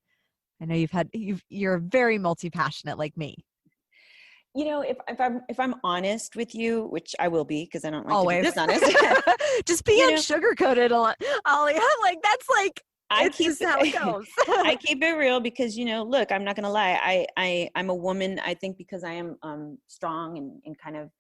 I know you're very multi-passionate like me. You know, if I'm honest with you, which I will be because I don't like to be Always. dishonest. Just be You know, unsugarcoated a lot. Ollie, I'm like, that's like, I it's keep just how it goes. I keep it real because, you know, look, I'm not gonna lie. I'm a woman. I think because I am strong and kind of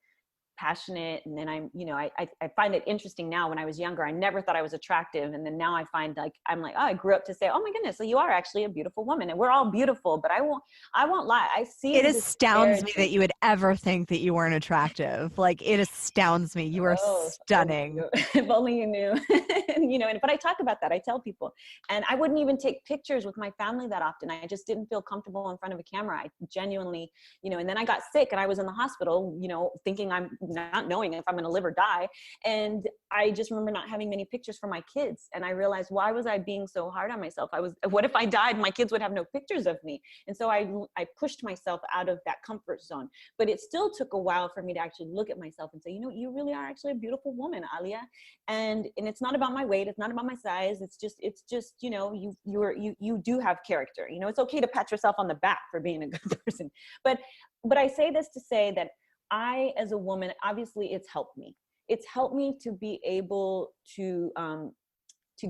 passionate, and then I'm, you know, I find it interesting now. When I was younger, I never thought I was attractive, and then now I find, like, I'm like, oh, I grew up to say, oh my goodness, so you are actually a beautiful woman, and we're all beautiful. But I won't lie, I see It the astounds me that disparity. you would ever think that you weren't attractive. Like, it astounds me. You are Oh, if only you stunning. knew. If only you knew. You know, but I talk about that. I tell people. And I wouldn't even take pictures with my family that often. I just didn't feel comfortable in front of a camera. I genuinely, you know, and then I got sick and I was in the hospital, you know, thinking, I'm not knowing if I'm going to live or die. And I just remember not having many pictures for my kids. And I realized, why was I being so hard on myself? What if I died? My kids would have no pictures of me. And so I pushed myself out of that comfort zone. But it still took a while for me to actually look at myself and say, you know, you really are actually a beautiful woman, Aalia. And it's not about my weight. It's not about my size. It's just, you know, you do have character. You know, it's okay to pat yourself on the back for being a good person. But I say this to say that I, as a woman, obviously it's helped me. It's helped me to be able to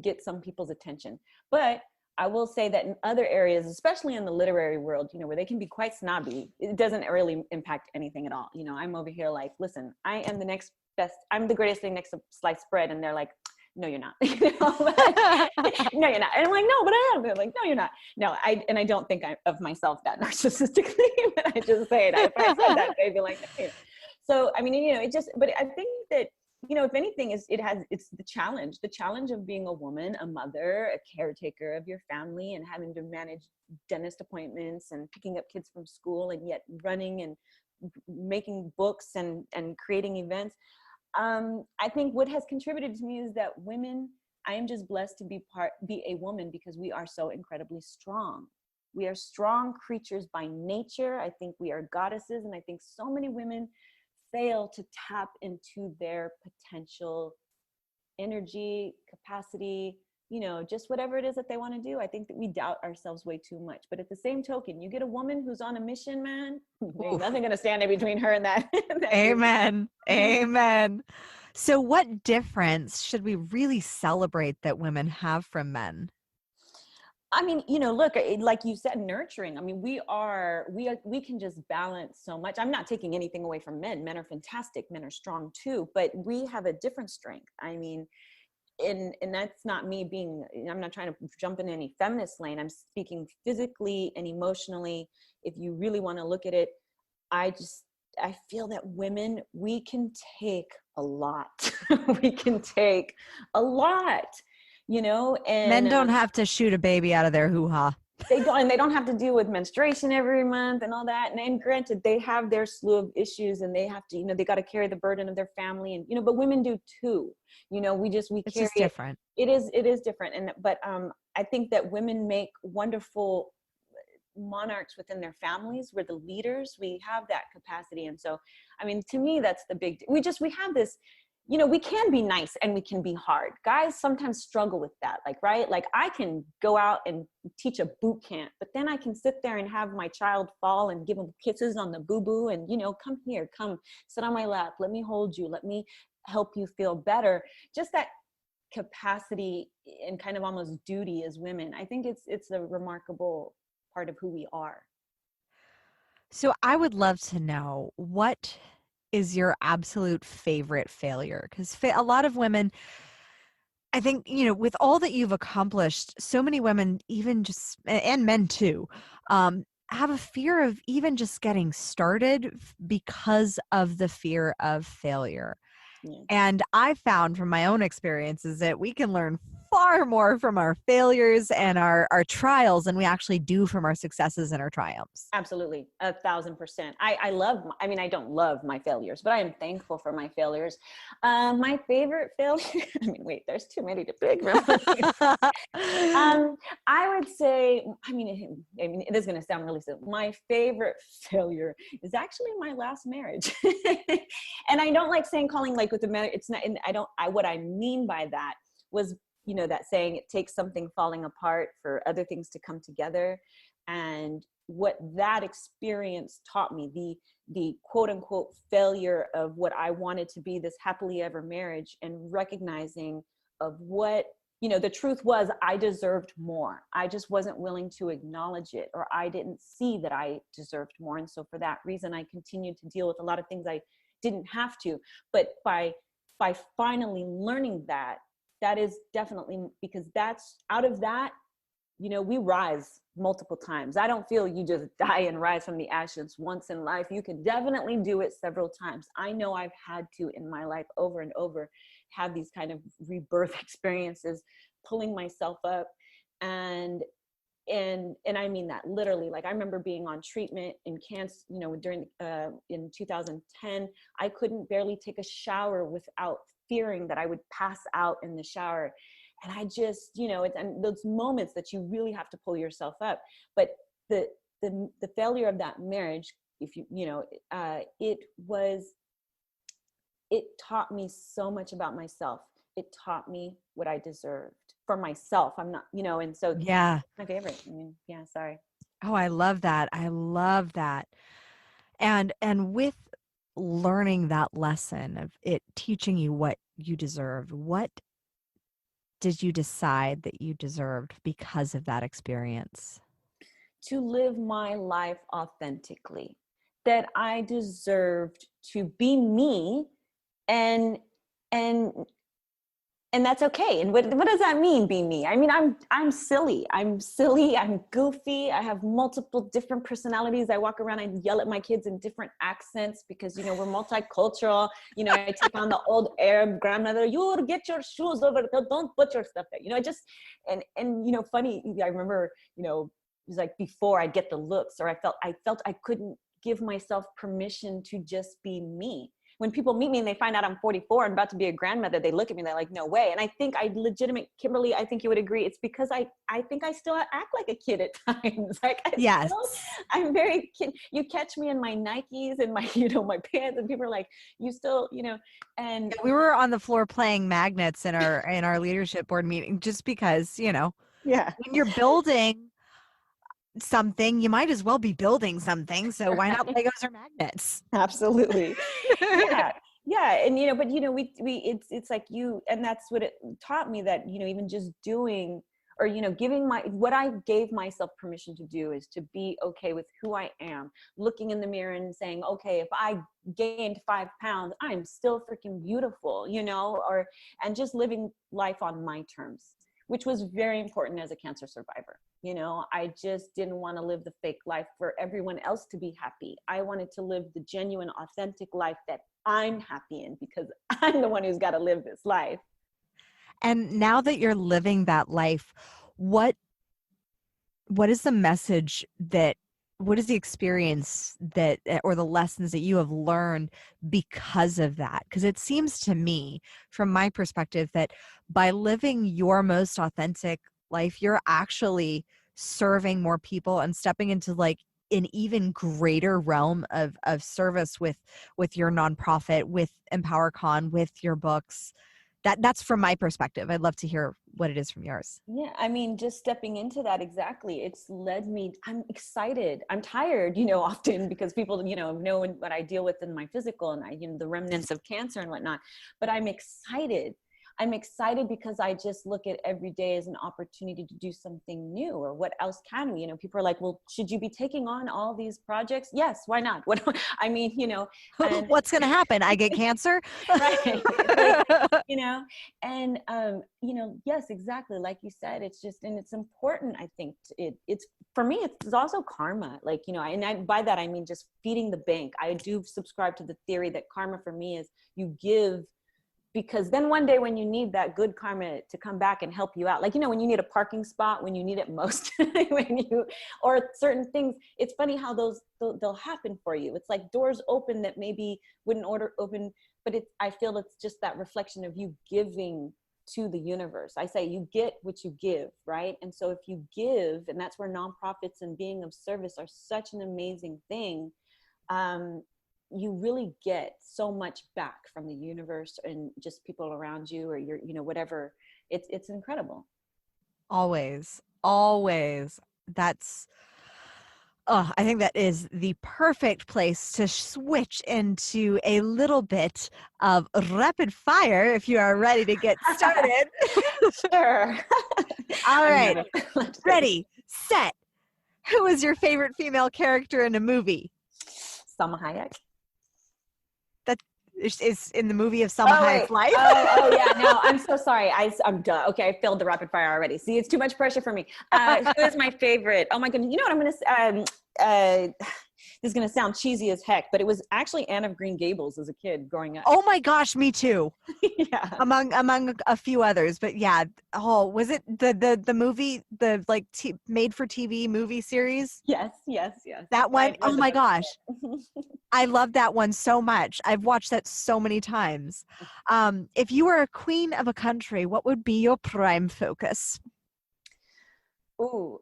get some people's attention. But I will say that in other areas, especially in the literary world, you know, where they can be quite snobby, it doesn't really impact anything at all. You know, I'm over here like, listen, I am the next best, I'm the greatest thing next to sliced bread. And they're like, no, you're not. You know? No, you're not. And I'm like, no, but I am. They're like, no, you're not. No, I don't think of myself that narcissistically, but I just say it. If I said that, they'd be like, no, you're not. So, I mean, you know, but I think that, you know, if anything, it's the challenge of being a woman, a mother, a caretaker of your family, and having to manage dentist appointments and picking up kids from school, and yet running and making books and creating events. I think what has contributed to me is that women, I am just blessed to be a woman, because we are so incredibly strong. We are strong creatures by nature. I think we are goddesses, and I think so many women fail to tap into their potential, energy, capacity, you know, just whatever it is that they want to do. I think that we doubt ourselves way too much. But at the same token, you get a woman who's on a mission, man, ain't nothing going to stand in between her and that. Amen. Amen. So what difference should we really celebrate that women have from men? I mean, you know, look, like you said, nurturing. I mean, we can just balance so much. I'm not taking anything away from men. Men are fantastic. Men are strong too, but we have a different strength. I mean, and that's not me being, I'm not trying to jump in any feminist lane. I'm speaking physically and emotionally. If you really want to look at it, I feel that women, we can take a lot. We can take a lot, you know, Men and don't have to shoot a baby out of their hoo-ha. they don't have to deal with menstruation every month and all that. And granted, they have their slew of issues, and they have to, you know, they got to carry the burden of their family, and, you know, but women do too. You know, we It's carry just it. different. It is different. But I think that women make wonderful monarchs within their families. We're the leaders. We have that capacity. And so, I mean, to me, that's the big, we have this, you know, we can be nice and we can be hard. Guys sometimes struggle with that. Like, right? Like, I can go out and teach a boot camp, but then I can sit there and have my child fall and give him kisses on the boo-boo and, you know, come here, come sit on my lap. Let me hold you. Let me help you feel better. Just that capacity and kind of almost duty as women. I think it's a remarkable part of who we are. So I would love to know, what is your absolute favorite failure? Because a lot of women, I think, you know, with all that you've accomplished, so many women, even just, and men too, have a fear of even just getting started because of the fear of failure. Yeah. And I found from my own experiences that we can learn far more from our failures and our trials than we actually do from our successes and our triumphs. Absolutely. 1,000%. I love, I mean, I don't love my failures, but I am thankful for my failures. My favorite failure, I mean, wait, there's too many to pick. I would say, I mean, it is going to sound really simple. My favorite failure is actually my last marriage. And I don't like calling like with the marriage, it's not, and what I mean by that was, you know, that saying, it takes something falling apart for other things to come together. And what that experience taught me, the quote unquote failure of what I wanted to be, this happily ever marriage, and recognizing of what, you know, the truth was I deserved more. I just wasn't willing to acknowledge it, or I didn't see that I deserved more. And so for that reason, I continued to deal with a lot of things I didn't have to. But by finally learning that, that is definitely, because that's out of that, you know, we rise multiple times. I don't feel you just die and rise from the ashes once in life. You can definitely do it several times. I know I've had to in my life over and over have these kind of rebirth experiences, pulling myself up. And I mean that literally. Like, I remember being on treatment in cancer, you know, during in 2010, I couldn't barely take a shower without fearing that I would pass out in the shower. And I just, you know, and those moments that you really have to pull yourself up. But the failure of that marriage, if you know, it taught me so much about myself. It taught me what I deserved for myself. I'm not, you know, and so Yeah. my favorite. I mean, yeah, sorry. Oh, I love that. I love that. And with learning that lesson of it teaching you what you deserved, what did you decide that you deserved because of that experience? To live my life authentically, that I deserved to be me, and that's okay. And what does that mean, be me? I mean, I'm silly. I'm goofy. I have multiple different personalities. I walk around and yell at my kids in different accents because, you know, we're multicultural. You know, I take on the old Arab grandmother, you get your shoes over, don't put your stuff there. You know, and you know, funny, I remember, you know, it was like before I'd get the looks, or I felt I couldn't give myself permission to just be me. When people meet me and they find out I'm 44 and about to be a grandmother, they look at me and they're like, no way. And I think Kimberly, I think you would agree. It's because I think I still act like a kid at times. Like, Yes. I'm very kid. You catch me in my Nikes and my, you know, my pants, and people are like, you still, you know, and we were on the floor playing magnets in our leadership board meeting, just because, you know, yeah, when you're building something, you might as well be building something. So why not Legos or magnets? absolutely. Yeah. And, you know, but, you know, it's like you, and that's what it taught me, that, you know, even just doing, or, you know, what I gave myself permission to do is to be okay with who I am, looking in the mirror and saying, okay, if I gained 5 pounds, I'm still freaking beautiful, you know, and just living life on my terms, which was very important as a cancer survivor. You know, I just didn't want to live the fake life for everyone else to be happy. I wanted to live the genuine, authentic life that I'm happy in, because I'm the one who's got to live this life. And now that you're living that life, what is the message what is the experience that, or the lessons that you have learned because of that? Because it seems to me, from my perspective, that by living your most authentic life, you're actually serving more people and stepping into like an even greater realm of service with your nonprofit, with EmpowerCon, with your books. That's from my perspective. I'd love to hear what it is from yours. Yeah, I mean, just stepping into that, exactly. It's led me, I'm excited. I'm tired, you know, often because people, you know what I deal with in my physical, and you know, the remnants of cancer and whatnot, but I'm excited. I'm excited because I just look at every day as an opportunity to do something new, or what else can we, you know, people are like, well, should you be taking on all these projects? Yes, why not? What, I mean, you know, and what's going to happen? I get cancer? right. Like, you know, and, you know, yes, exactly. Like you said, it's just, and it's important. I think it's, for me, it's also karma. Like, you know, and by that, I mean, just feeding the bank. I do subscribe to the theory that karma for me is you give because then one day when you need that good karma to come back and help you out, like, you know, when you need a parking spot, when you need it most, or certain things, it's funny how they'll happen for you. It's like doors open that maybe wouldn't open, but I feel it's just that reflection of you giving to the universe. I say you get what you give, right? And so if you give, and that's where nonprofits and being of service are such an amazing thing, you really get so much back from the universe and just people around you, or your, you know, whatever. It's incredible. Always. That's, I think that is the perfect place to switch into a little bit of rapid fire if you are ready to get started. Sure. All right. Ready, set. Who is your favorite female character in a movie? Salma Hayek. That is in the movie of Salma Hayek's life. Oh yeah, no, I'm so sorry. I'm done. Okay, I failed the rapid fire already. See, it's too much pressure for me. Who is my favorite? Oh my goodness, you know what I'm going to this is going to sound cheesy as heck, but it was actually Anne of Green Gables as a kid growing up. Oh my gosh, me too. Yeah. Among a few others, but yeah. Oh, was it the movie, the like made for TV movie series? Yes. That one. Oh my gosh. I love that one so much. I've watched that so many times. If you were a queen of a country, what would be your prime focus? Ooh.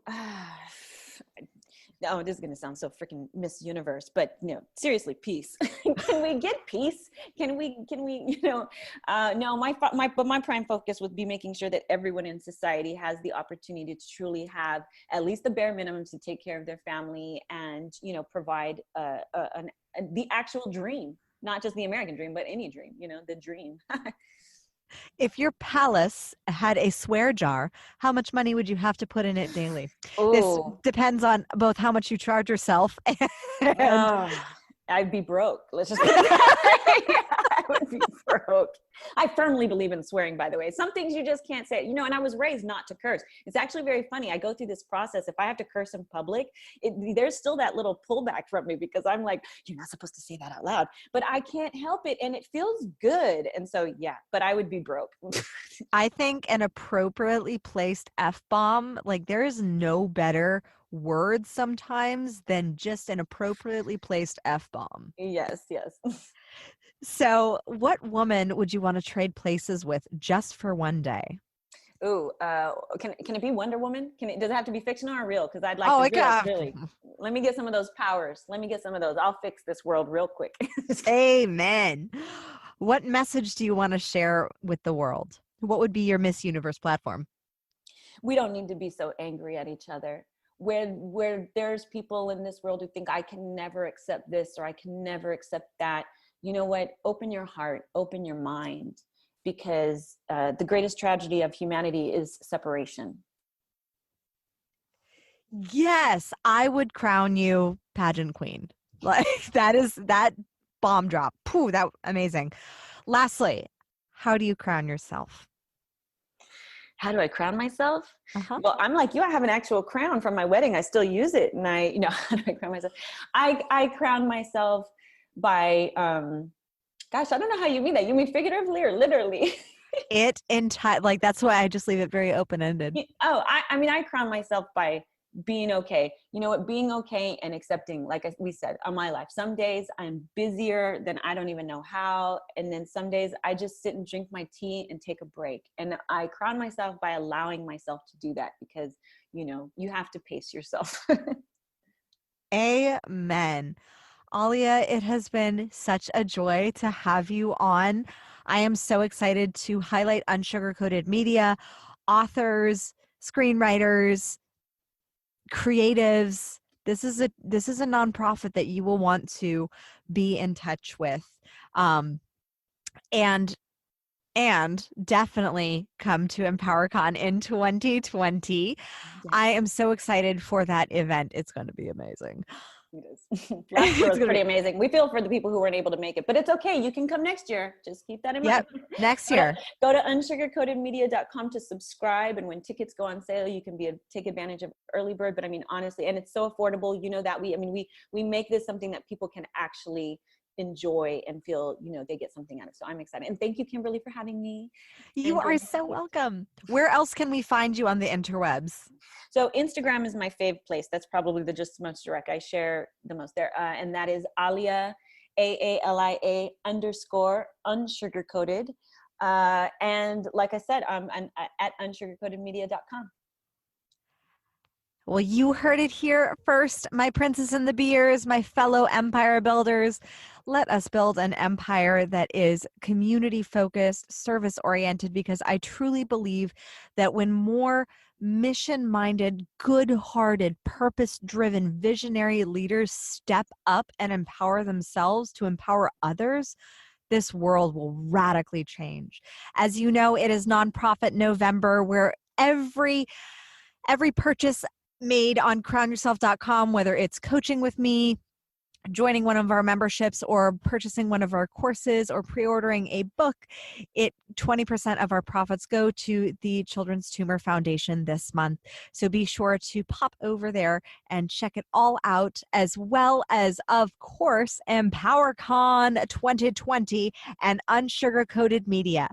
Oh, this is going to sound so freaking Miss Universe, but no, seriously, peace. Can we get peace? Can we, you know, no, my prime focus would be making sure that everyone in society has the opportunity to truly have at least the bare minimum to take care of their family and, you know, provide the actual dream, not just the American dream, but any dream, you know, the dream. If your palace had a swear jar, how much money would you have to put in it daily? Ooh. This depends on both how much you charge yourself and I'd be broke. Let's just I would be broke. I firmly believe in swearing, by the way. Some things you just can't say, you know, and I was raised not to curse. It's actually very funny. I go through this process. If I have to curse in public, there's still that little pullback from me because I'm like, you're not supposed to say that out loud, but I can't help it. And it feels good. And so, yeah, but I would be broke. I think an appropriately placed F-bomb, like there is no better word sometimes than just an appropriately placed F-bomb. Yes. So what woman would you want to trade places with just for one day? Ooh, can it be Wonder Woman? Does it have to be fictional or real? Because I'd like to really, let me get some of those powers. Let me get some of those. I'll fix this world real quick. Amen. What message do you want to share with the world? What would be your Miss Universe platform? We don't need to be so angry at each other. Where there's people in this world who think I can never accept this or I can never accept that. You know what? Open your heart, open your mind, because the greatest tragedy of humanity is separation. Yes, I would crown you pageant queen. Like that bomb drop. Pooh, that amazing. Lastly, how do you crown yourself? How do I crown myself? Uh-huh. Well, I'm like you. I have an actual crown from my wedding. I still use it. And how do I crown myself? I crown myself by, gosh, I don't know how you mean that. You mean figuratively or literally? Like, that's why I just leave it very open-ended. Oh, I crown myself by being okay. You know what? Being okay and accepting, like we said, on my life. Some days I'm busier than I don't even know how. And then some days I just sit and drink my tea and take a break. And I crown myself by allowing myself to do that because, you know, you have to pace yourself. Amen. Aalia, it has been such a joy to have you on. I am so excited to highlight Unsugarcoated Media, authors, screenwriters, creatives. This is a nonprofit that you will want to be in touch with, and definitely come to EmpowerCon in 2020. Yes. I am so excited for that event. It's going to be amazing. It is. Last year was pretty amazing. We feel for the people who weren't able to make it, but it's okay. You can come next year. Just keep that in mind. Next year. Go to unsugarcoatedmedia.com to subscribe. And when tickets go on sale, you can take advantage of early bird. But I mean, honestly, and it's so affordable. You know that we make this something that people can actually enjoy and feel, they get something out of it. So I'm excited. And thank you, Kimberly, for having me. You are so welcome. Where else can we find you on the interwebs? So Instagram is my fave place. That's probably the just most direct. I share the most there. And that is Aalia, AALIA _ Unsugarcoated. And like I said, I'm at unsugarcoatedmedia.com. Well, you heard it here first, my princess and the beers, my fellow empire builders. Let us build an empire that is community-focused, service-oriented, because I truly believe that when more mission-minded, good-hearted, purpose-driven, visionary leaders step up and empower themselves to empower others, this world will radically change. As you know, it is Nonprofit November, where every purchase made on crownyourself.com, whether it's coaching with me, joining one of our memberships, or purchasing one of our courses, or pre-ordering a book, 20% of our profits go to the Children's Tumor Foundation this month. So be sure to pop over there and check it all out, as well as, of course, EmpowerCon 2020 and Unsugarcoated Media.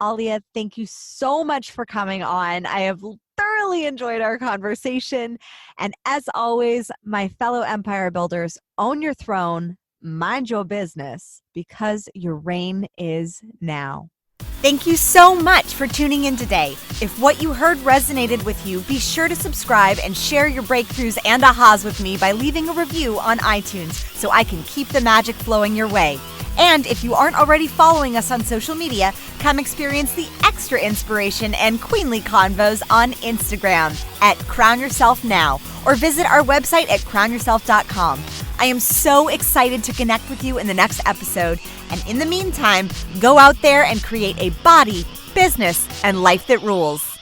Aalia, thank you so much for coming on. I have thoroughly enjoyed our conversation. And as always, my fellow empire builders, own your throne, mind your business, because your reign is now. Thank you so much for tuning in today. If what you heard resonated with you, be sure to subscribe and share your breakthroughs and ahas with me by leaving a review on iTunes so I can keep the magic flowing your way. And if you aren't already following us on social media, come experience the extra inspiration and queenly convos on Instagram at Crown Yourself Now, or visit our website at crownyourself.com. I am so excited to connect with you in the next episode. And in the meantime, go out there and create a body, business, and life that rules.